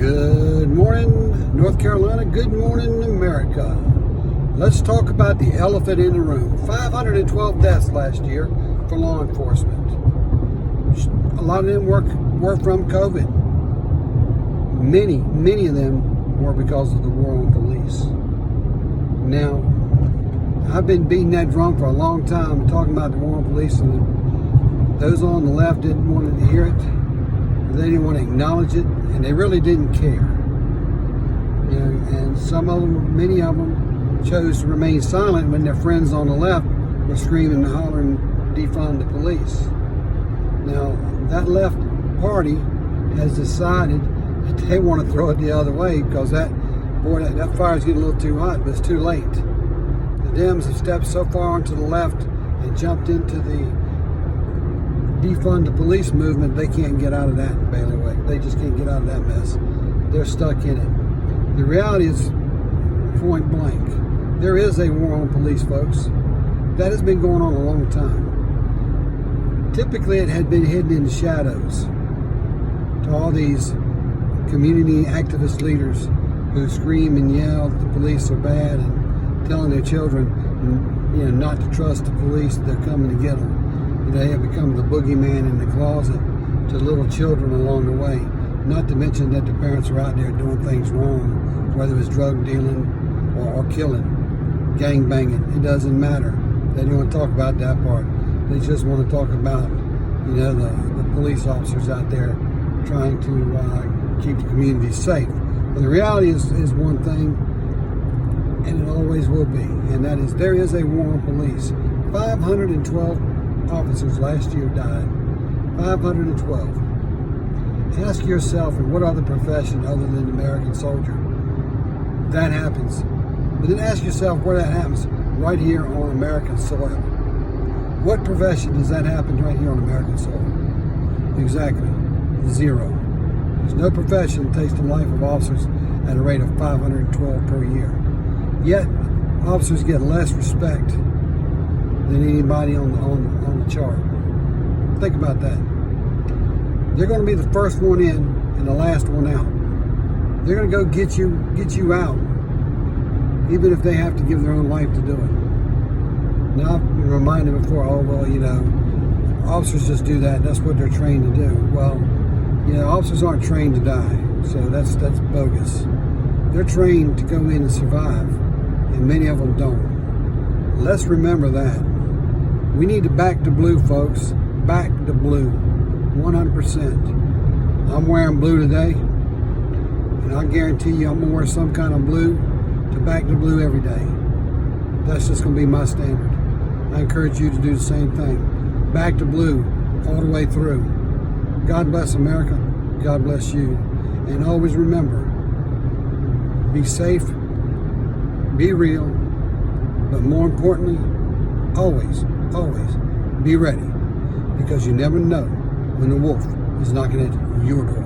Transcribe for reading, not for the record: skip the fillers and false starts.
Good morning, North Carolina. Good morning, America. Let's talk about the elephant in the room. 512 deaths last year for law enforcement. A lot of them were from COVID. Many of them were because of the war on police. Now, I've been beating that drum for a long time, talking about the war on police, and those on the left didn't want to hear it. They didn't want to acknowledge it, and they really didn't care. You know, and some of them, many of them, chose to remain silent when their friends on the left were screaming and hollering, defund the police. Now, that left party has decided that they want to throw it the other way because that fire's getting a little too hot, but it's too late. The Dems have stepped so far onto the left and jumped into the defund the police movement, they can't get out of that bailiwick. They just can't get out of that mess. They're stuck in it. The reality is point blank. There is a war on police, folks. That has been going on a long time. Typically, it had been hidden in the shadows to all these community activist leaders who scream and yell that the police are bad and telling their children, you know, not to trust the police. They're coming to get them. They have become the boogeyman in the closet to little children along the way. Not to mention that the parents are out there doing things wrong, whether it's drug dealing or killing, gang banging. It doesn't matter. They don't want to talk about that part. They just want to talk about, you know, the police officers out there trying to keep the community safe. But the reality is one thing, and it always will be, and that is there is a war on police. 512 officers last year died. 512. Ask yourself, in what other profession other than the American soldier that happens? But then ask yourself where that happens right here on American soil. What profession does that happen right here on American soil? Exactly. Zero. There's no profession that takes the life of officers at a rate of 512 per year. Yet, officers get less respect than anybody on the chart. Think about that. They're going to be the first one in and the last one out. They're going to go get you out, even if they have to give their own life to do it. Now, I've been reminded before, oh, well, you know, officers just do that. That's what they're trained to do. Well, you know, officers aren't trained to die, so that's bogus. They're trained to go in and survive, and many of them don't. Let's remember that. We need to back the blue, folks. Back the blue. 100%. I'm wearing blue today, and I guarantee you I'm going to wear some kind of blue to back the blue every day. That's just going to be my standard. I encourage you to do the same thing. Back the blue all the way through. God bless America. God bless you. And always remember, be safe, be real, but more importantly, always be ready, because you never know when the wolf is knocking at your door.